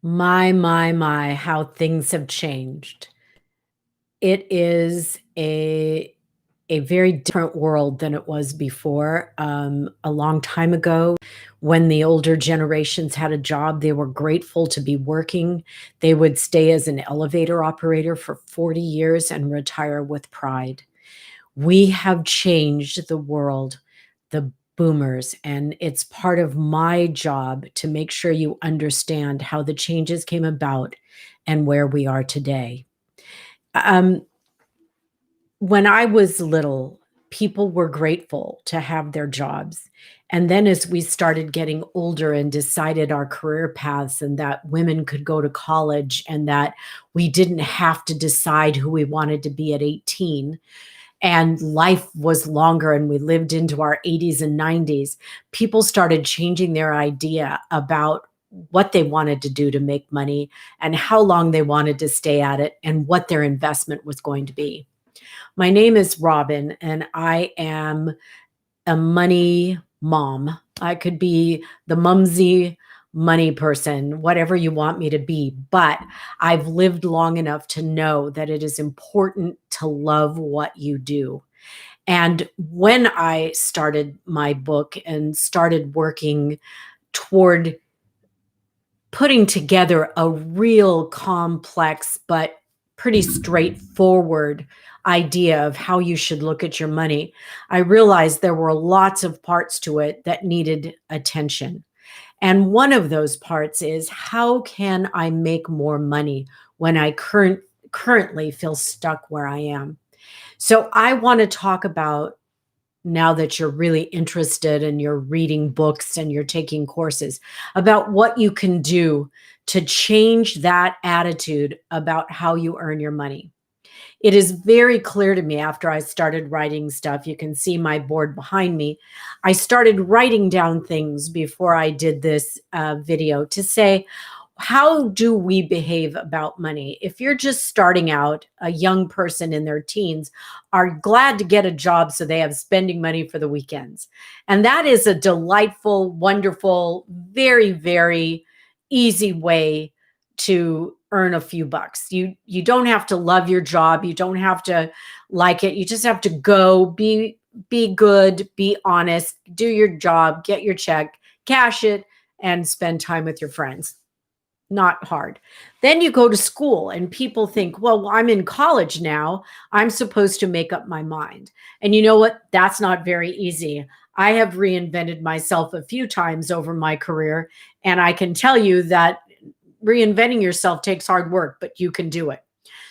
My, how things have changed. It is a very different world than it was before. A long time ago, when the older generations had a job, they were grateful to be working. They would stay as an elevator operator for 40 years and retire with pride. We have changed the world, the boomers, and it's part of my job to make sure you understand how the changes came about and where we are today. Um, when I was little, people were grateful to have their jobs. And then as we started getting older and decided our career paths and that women could go to college and that we didn't have to decide who we wanted to be at 18, and life was longer and we lived into our 80s and 90s, people started changing their idea about what they wanted to do to make money and how long they wanted to stay at it and what their investment was going to be. My name is Robin, and I am a money mom. I could be the mumsy money person, whatever you want me to be, but I've lived long enough to know that it is important to love what you do. And when I started my book and started working toward putting together a real complex but pretty straightforward idea of how you should look at your money, I realized there were lots of parts to it that needed attention. And one of those parts is, how can I make more money when I currently feel stuck where I am? So I want to talk about, now that you're really interested and you're reading books and you're taking courses, about what you can do to change that attitude about how you earn your money. It is very clear to me after I started writing stuff. You can see my board behind me. I started writing down things before I did this video to say, how do we behave about money? If you're just starting out, a young person in their teens are glad to get a job so they have spending money for the weekends. And that is a delightful, wonderful, very, very easy way to earn a few bucks. You don't have to love your job, you don't have to like it. You just have to go, be good, be honest, do your job, get your check, cash it, and spend time with your friends. Not hard. Then you go to school and people think, well, I'm in college now. I'm supposed to make up my mind. And you know what? That's not very easy. I have reinvented myself a few times over my career. And I can tell you that reinventing yourself takes hard work, but you can do it.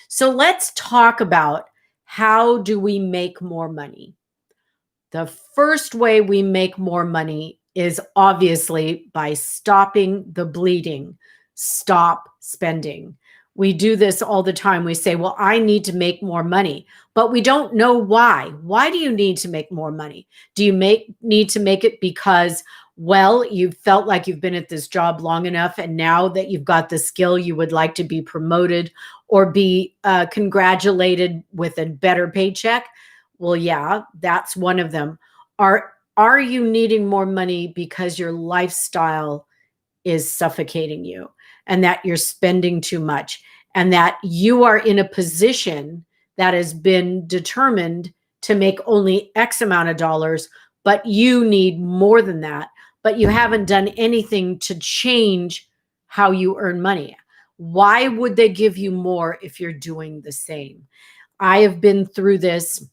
So let's talk about, how do we make more money? The first way we make more money is obviously by stopping the bleeding. Stop spending. We do this all the time. We say, well, I need to make more money, but we don't know why. Why do you need to make more money? Do you need to make it because, well, you felt like you've been at this job long enough, and now that you've got the skill, you would like to be promoted or be congratulated with a better paycheck? Well, yeah, that's one of them. Are you needing more money because your lifestyle is suffocating you and that you're spending too much and that you are in a position that has been determined to make only X amount of dollars, but you need more than that, but you haven't done anything to change how you earn money? Why would they give you more if you're doing the same? I have been through this.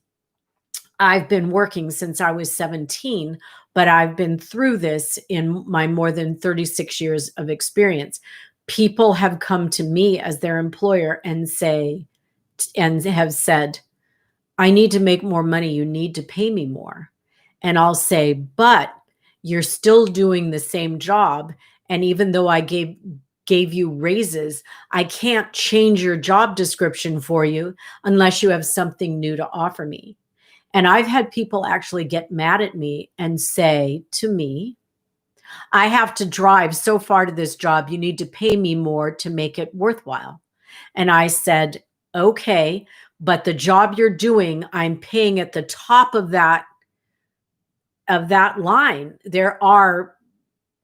I've been working since I was 17, but I've been through this in my more than 36 years of experience. People have come to me as their employer and have said, I need to make more money. You need to pay me more. And I'll say, but you're still doing the same job. And even though I gave you raises, I can't change your job description for you unless you have something new to offer me. And I've had people actually get mad at me and say to me, I have to drive so far to this job. You need to pay me more to make it worthwhile. And I said, okay, but the job you're doing, I'm paying at the top of that line. There are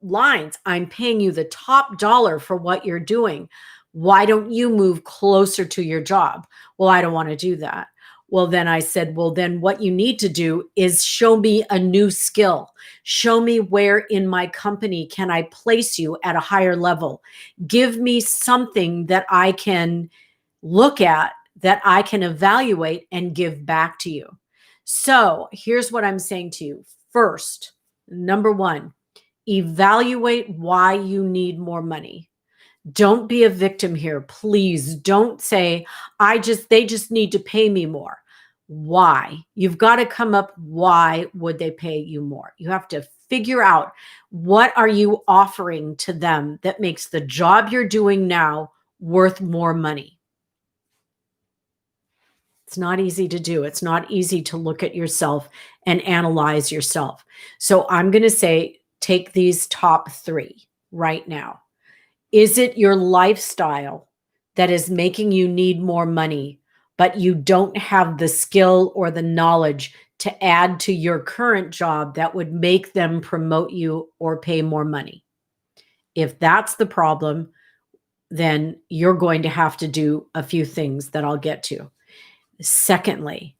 lines. I'm paying you the top dollar for what you're doing. Why don't you move closer to your job? Well, I don't want to do that. Well, then I said, well, then what you need to do is show me a new skill. Show me where in my company can I place you at a higher level. Give me something that I can look at, that I can evaluate and give back to you. So here's what I'm saying to you. First, number one, evaluate why you need more money. Don't be a victim here. Please don't say, they just need to pay me more. Why? You've got to come up, why would they pay you more? You have to figure out, what are you offering to them that makes the job you're doing now worth more money? It's not easy to do. It's not easy to look at yourself and analyze yourself. So I'm going to say, take these top 3 right now. Is it your lifestyle that is making you need more money, but you don't have the skill or the knowledge to add to your current job that would make them promote you or pay more money? If that's the problem, then you're going to have to do a few things that I'll get to. Secondly,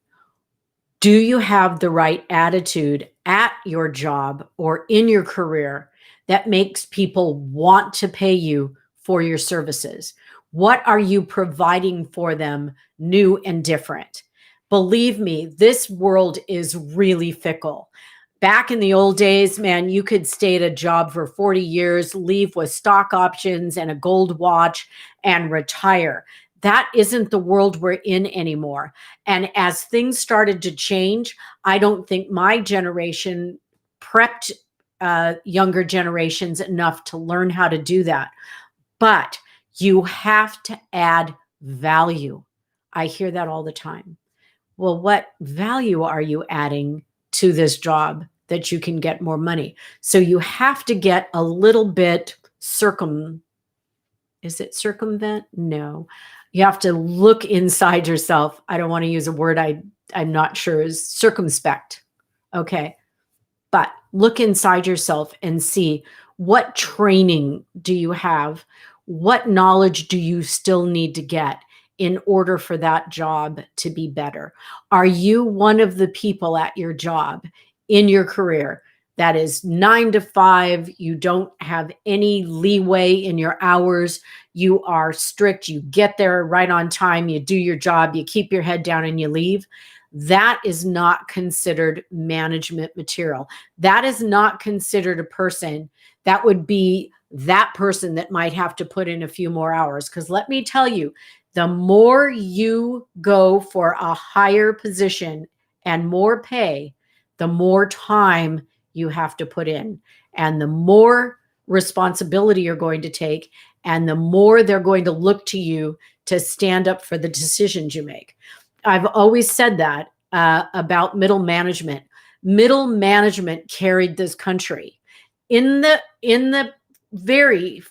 do you have the right attitude at your job or in your career that makes people want to pay you for your services? What are you providing for them new and different? Believe me, this world is really fickle. Back in the old days, man, you could stay at a job for 40 years, leave with stock options and a gold watch, and retire. That isn't the world we're in anymore. And as things started to change, I don't think my generation prepped younger generations enough to learn how to do that. But you have to add value. I hear that all the time. Well, what value are you adding to this job that you can get more money? So you have to get a little bit is it circumvent? No. You have to look inside yourself. I don't want to use a word I'm not sure is circumspect. Okay. But look inside yourself and see, what training do you have? What knowledge do you still need to get in order for that job to be better? Are you one of the people at your job, in your career, that is 9 to 5? You don't have any leeway in your hours. You are strict. You get there right on time. You do your job. You keep your head down and you leave. That is not considered management material. That is not considered a person. That would be that person that might have to put in a few more hours. Because let me tell you, the more you go for a higher position and more pay, the more time you have to put in, and the more responsibility you're going to take, and the more they're going to look to you to stand up for the decisions you make. I've always said that about middle management. Middle management carried this country in the very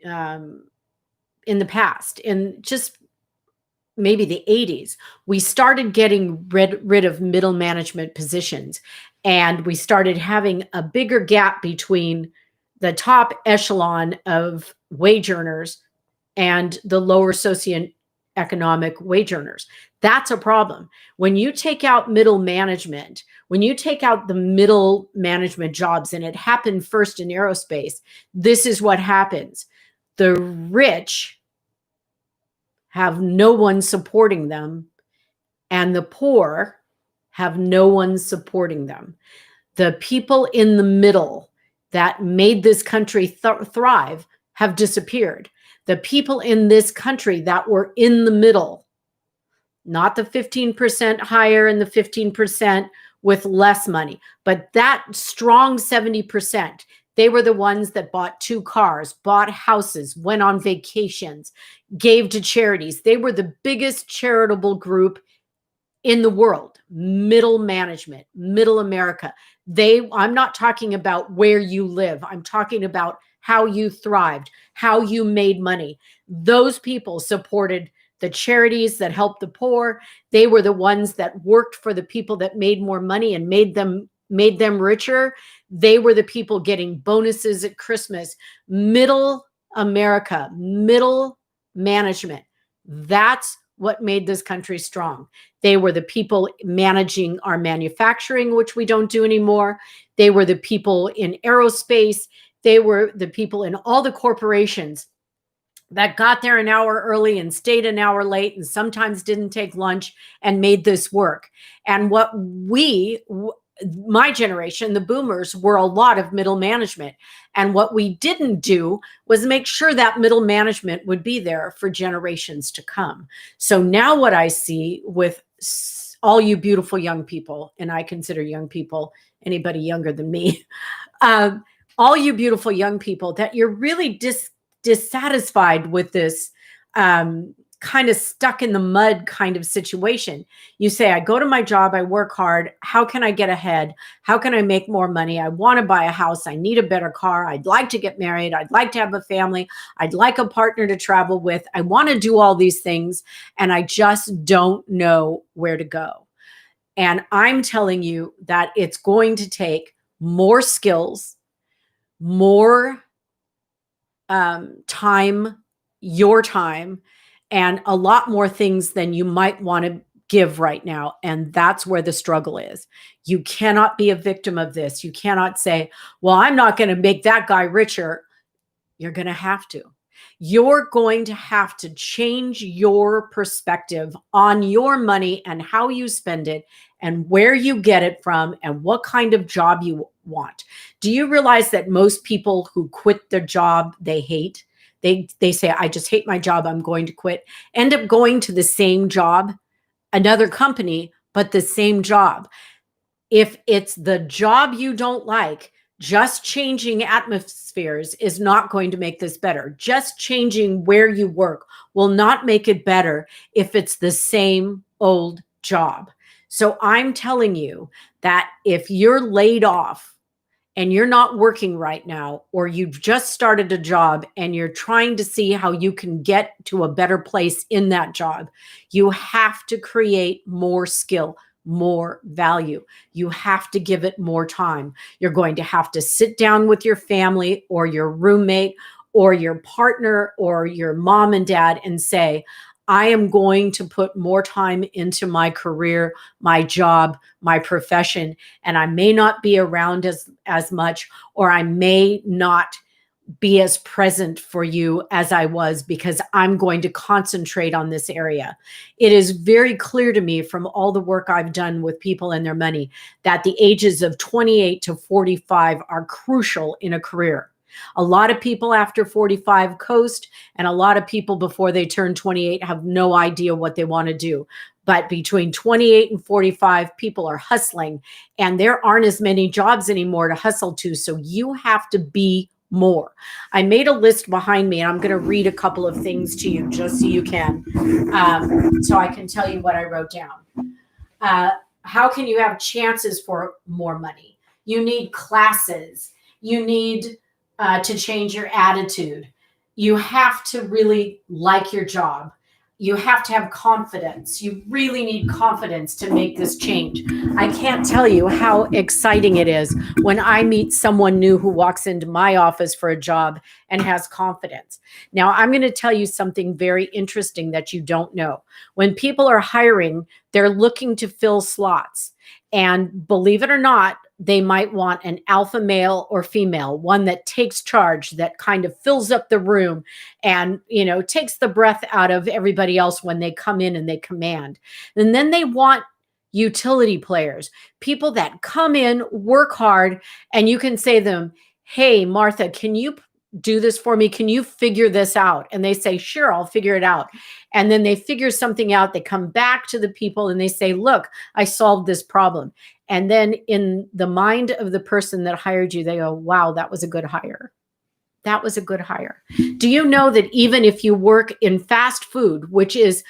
in the past, in just maybe the 80s, we started getting rid of middle management positions, and we started having a bigger gap between the top echelon of wage earners and the lower socioeconomic wage earners. That's a problem. When you take out middle management, when you take out the middle management jobs, and it happened first in aerospace, this is what happens. The rich have no one supporting them, and the poor have no one supporting them. The people in the middle that made this country thrive have disappeared. The people in this country that were in the middle, not the 15% higher and the 15% with less money, but that strong 70%, they were the ones that bought 2 cars, bought houses, went on vacations, gave to charities. They were the biggest charitable group in the world. Middle management, middle America. I'm not talking about where you live. I'm talking about how you thrived, how you made money. Those people supported the charities that helped the poor. They were the ones that worked for the people that made more money and made them made them richer, they were the people getting bonuses at Christmas. Middle America, middle management. That's what made this country strong. They were the people managing our manufacturing, which we don't do anymore. They were the people in aerospace. They were the people in all the corporations that got there an hour early and stayed an hour late and sometimes didn't take lunch and made this work. And what my generation, the boomers, were a lot of middle management. And what we didn't do was make sure that middle management would be there for generations to come. So now what I see with all you beautiful young people, and I consider young people anybody younger than me, all you beautiful young people, that you're really dissatisfied with this kind of stuck in the mud kind of situation. You say, I go to my job, I work hard. How can I get ahead? How can I make more money? I want to buy a house. I need a better car. I'd like to get married. I'd like to have a family. I'd like a partner to travel with. I want to do all these things, and I just don't know where to go. And I'm telling you that it's going to take more skills, more time, your time, and a lot more things than you might want to give right now. And that's where the struggle is. You cannot be a victim of this. You cannot say, well, I'm not going to make that guy richer. You're going to have to. You're going to have to change your perspective on your money and how you spend it and where you get it from and what kind of job you want. Do you realize that most people who quit their job they hate, they say, I just hate my job, I'm going to quit, end up going to the same job, another company, but the same job. If it's the job you don't like, just changing atmospheres is not going to make this better. Just changing where you work will not make it better if it's the same old job. So I'm telling you that if you're laid off and you're not working right now, or you've just started a job and you're trying to see how you can get to a better place in that job, you have to create more skill, more value. You have to give it more time. You're going to have to sit down with your family or your roommate or your partner or your mom and dad and say, I am going to put more time into my career, my job, my profession, and I may not be around as much, or I may not be as present for you as I was, because I'm going to concentrate on this area. It is very clear to me from all the work I've done with people and their money that the ages of 28 to 45 are crucial in a career. A lot of people after 45 coast, and a lot of people before they turn 28 have no idea what they want to do. But between 28 and 45, people are hustling, and there aren't as many jobs anymore to hustle to. So you have to be more. I made a list behind me, and I'm going to read a couple of things to you just so you can, so I can tell you what I wrote down. How can you have chances for more money? You need classes. You need to change your attitude. You have to really like your job. You have to have confidence. You really need confidence to make this change. I can't tell you how exciting it is when I meet someone new who walks into my office for a job and has confidence. Now, I'm going to tell you something very interesting that you don't know. When people are hiring, they're looking to fill slots. And believe it or not, they might want an alpha male or female, one that takes charge, that kind of fills up the room and, takes the breath out of everybody else when they come in and they command. And then they want utility players, people that come in, work hard, and you can say to them, hey, Martha, can you do this for me? Can you figure this out? And they say, sure, I'll figure it out. And then they figure something out. They come back to the people and they say, look, I solved this problem. And then in the mind of the person that hired you, they go, wow, that was a good hire. That was a good hire. Do you know that even if you work in fast food, which is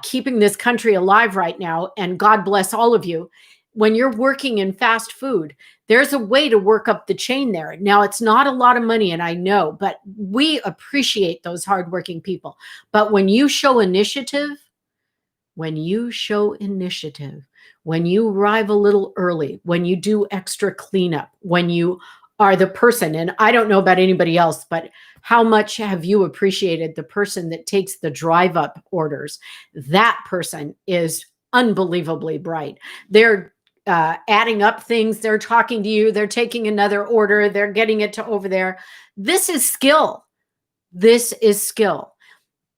keeping this country alive right now, and God bless all of you, when you're working in fast food, there's a way to work up the chain there. Now, it's not a lot of money, and I know, but we appreciate those hardworking people. But when you show initiative, when you arrive a little early, when you do extra cleanup, when you are the person, and I don't know about anybody else, but how much have you appreciated the person that takes the drive up orders? That person is unbelievably bright. They're adding up things, they're talking to you, they're taking another order, they're getting it to over there. This is skill. This is skill.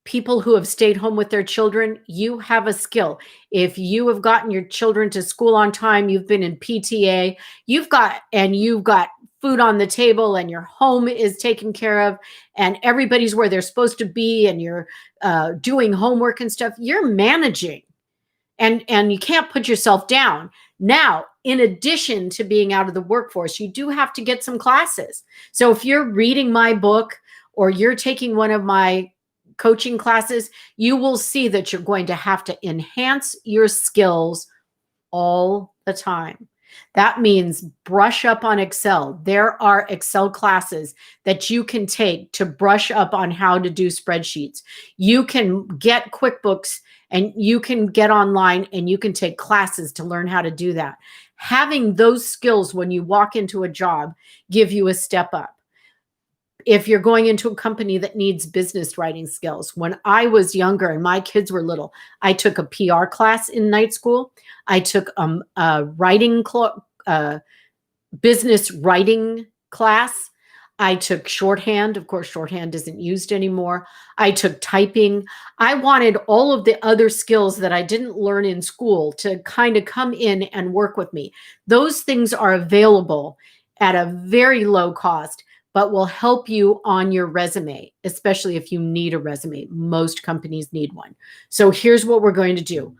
People who have stayed home with their children, you have a skill. If you have gotten your children to school on time, you've been in PTA, you've got food on the table and your home is taken care of and everybody's where they're supposed to be and you're doing homework and stuff, you're managing and you can't put yourself down. Now, in addition to being out of the workforce, you do have to get some classes. So if you're reading my book or you're taking one of my coaching classes, you will see that you're going to have to enhance your skills all the time. That means brush up on Excel. There are Excel classes that you can take to brush up on how to do spreadsheets. You can get QuickBooks and you can get online and you can take classes to learn how to do that. Having those skills when you walk into a job give you a step up. If you're going into a company that needs business writing skills, when I was younger and my kids were little, I took a PR class in night school. I took a business writing class. I took shorthand. Of course, shorthand isn't used anymore. I took typing. I wanted all of the other skills that I didn't learn in school to kind of come in and work with me. Those things are available at a very low cost, but will help you on your resume, especially if you need a resume. Most companies need one. So here's what we're going to do.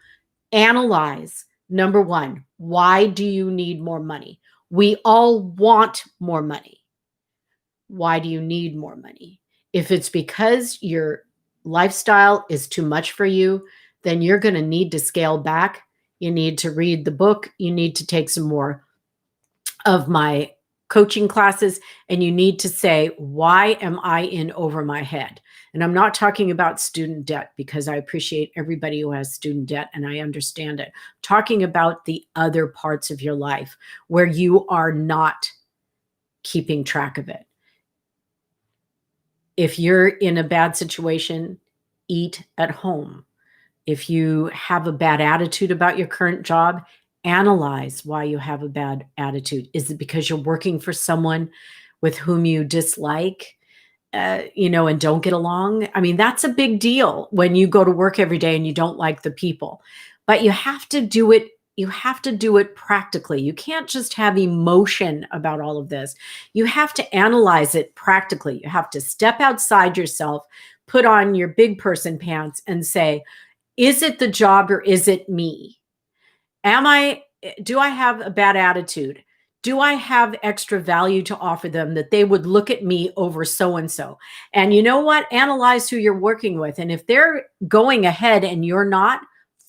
Analyze, number one, why do you need more money? We all want more money. Why do you need more money? If it's because your lifestyle is too much for you, then you're going to need to scale back. You need to read the book. You need to take some more of my coaching classes, and you need to say, why am I in over my head? And I'm not talking about student debt because I appreciate everybody who has student debt and I understand it. I'm talking about the other parts of your life where you are not keeping track of it. If you're in a bad situation, eat at home. If you have a bad attitude about your current job, analyze why you have a bad attitude. Is it because you're working for someone with whom you dislike, and don't get along? I mean, that's a big deal when you go to work every day and you don't like the people. But you have to do it. You have to do it practically. You can't just have emotion about all of this. You have to analyze it practically. You have to step outside yourself, put on your big person pants and say, is it the job or is it me? Do I have a bad attitude? Do I have extra value to offer them that they would look at me over so-and-so? And you know what? Analyze who you're working with. And if they're going ahead and you're not,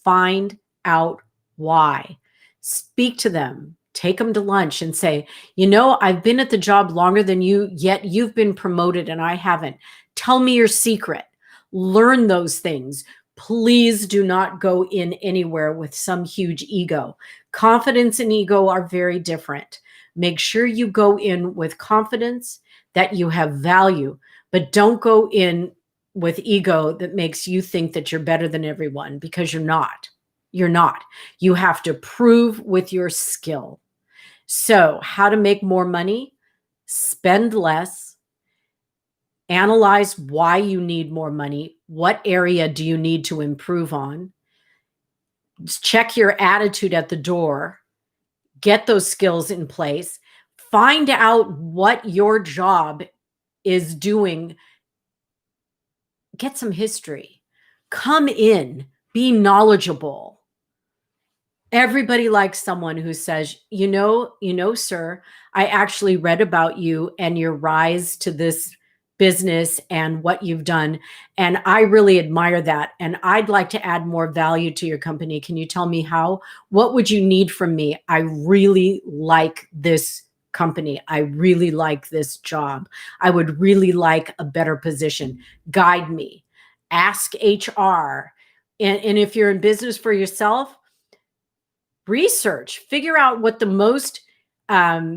find out why. Speak to them. Take them to lunch and say, I've been at the job longer than you, yet you've been promoted and I haven't. Tell me your secret. Learn those things. Please do not go in anywhere with some huge ego. Confidence and ego are very different. Make sure you go in with confidence that you have value, but don't go in with ego that makes you think that you're better than everyone, because you're not. You're not. You have to prove with your skill. So, how to make more money? Spend less. Analyze why you need more money. What area do you need to improve on? Check your attitude at the door. Get those skills in place. Find out what your job is doing. Get some history. Come in. Be knowledgeable. Everybody likes someone who says, sir, I actually read about you and your rise to this business and what you've done. And I really admire that. And I'd like to add more value to your company. Can you tell me how? What would you need from me? I really like this company. I really like this job. I would really like a better position. Guide me. Ask HR. And if you're in business for yourself, research, figure out what the most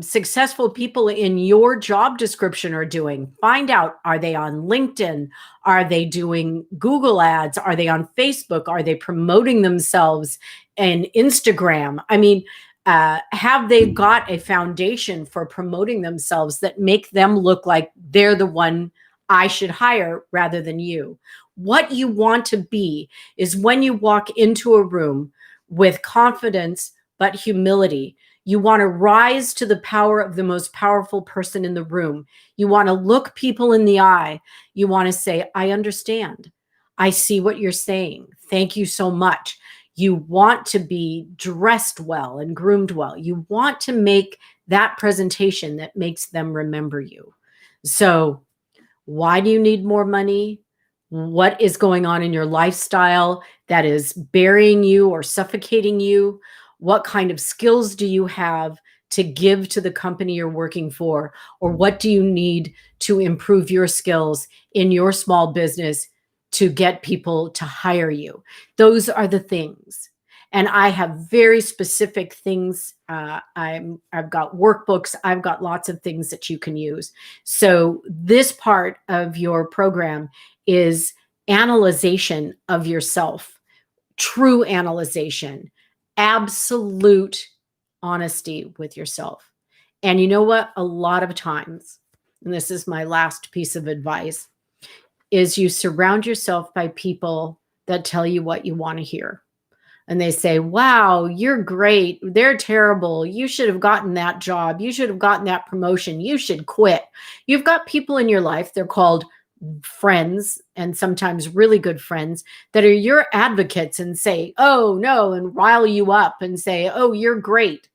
successful people in your job description are doing. Find out, are they on LinkedIn? Are they doing Google ads? Are they on Facebook? Are they promoting themselves in Instagram? I mean, have they got a foundation for promoting themselves that make them look like they're the one I should hire rather than you? What you want to be is when you walk into a room with confidence but humility. You want to rise to the power of the most powerful person in the room. You want to look people in the eye. You want to say, I understand. I see what you're saying. Thank you so much. You want to be dressed well and groomed well. You want to make that presentation that makes them remember you. So, why do you need more money? What is going on in your lifestyle that is burying you or suffocating you? What kind of skills do you have to give to the company you're working for? Or what do you need to improve your skills in your small business to get people to hire you? Those are the things. And I have very specific things. I've got workbooks. I've got lots of things that you can use. So this part of your program is analyzation of yourself, true analyzation, absolute honesty with yourself. And you know what? A lot of times, and this is my last piece of advice, is you surround yourself by people that tell you what you want to hear. And they say, wow, you're great. They're terrible. You should have gotten that job. You should have gotten that promotion. You should quit. You've got people in your life, they're called friends, and sometimes really good friends, that are your advocates and say, oh, no, and rile you up and say, oh, you're great.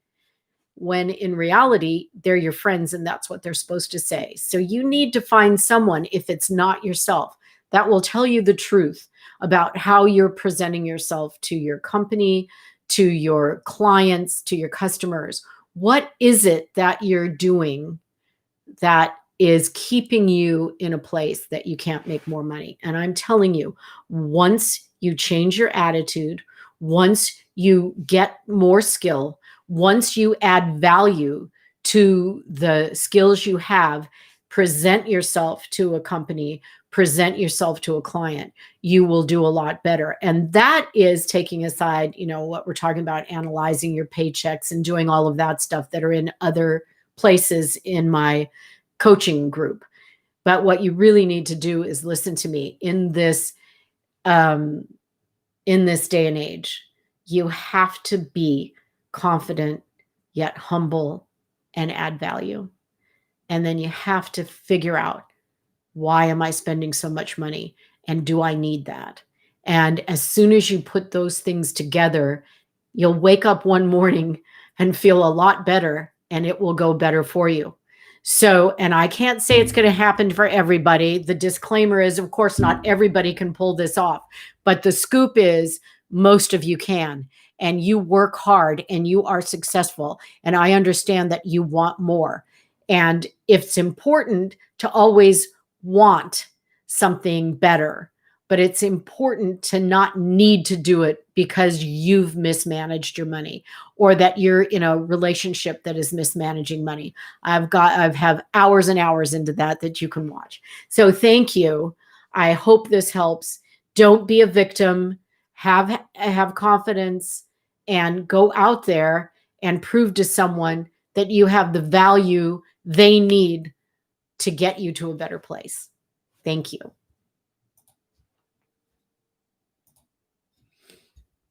When in reality, they're your friends and that's what they're supposed to say. So you need to find someone, if it's not yourself, that will tell you the truth about how you're presenting yourself to your company, to your clients, to your customers. What is it that you're doing that is keeping you in a place that you can't make more money? And I'm telling you, once you change your attitude, once you get more skill, once you add value to the skills you have, present yourself to a company, present yourself to a client, you will do a lot better. And that is taking aside, what we're talking about, analyzing your paychecks and doing all of that stuff that are in other places in my coaching group. But what you really need to do is listen to me in this day and age. You have to be confident yet humble and add value. And then you have to figure out, why am I spending so much money? And do I need that? And as soon as you put those things together, you'll wake up one morning and feel a lot better, and it will go better for you. So, and I can't say it's going to happen for everybody. The disclaimer is, of course, not everybody can pull this off, but the scoop is most of you can, and you work hard and you are successful. And I understand that you want more. And it's important to always want something better, but it's important to not need to do it because you've mismanaged your money, or that you're in a relationship that is mismanaging money. I've have hours and hours into that you can watch. So thank you. I hope this helps. Don't be a victim. Have confidence and go out there and prove to someone that you have the value they need to get you to a better place. Thank you.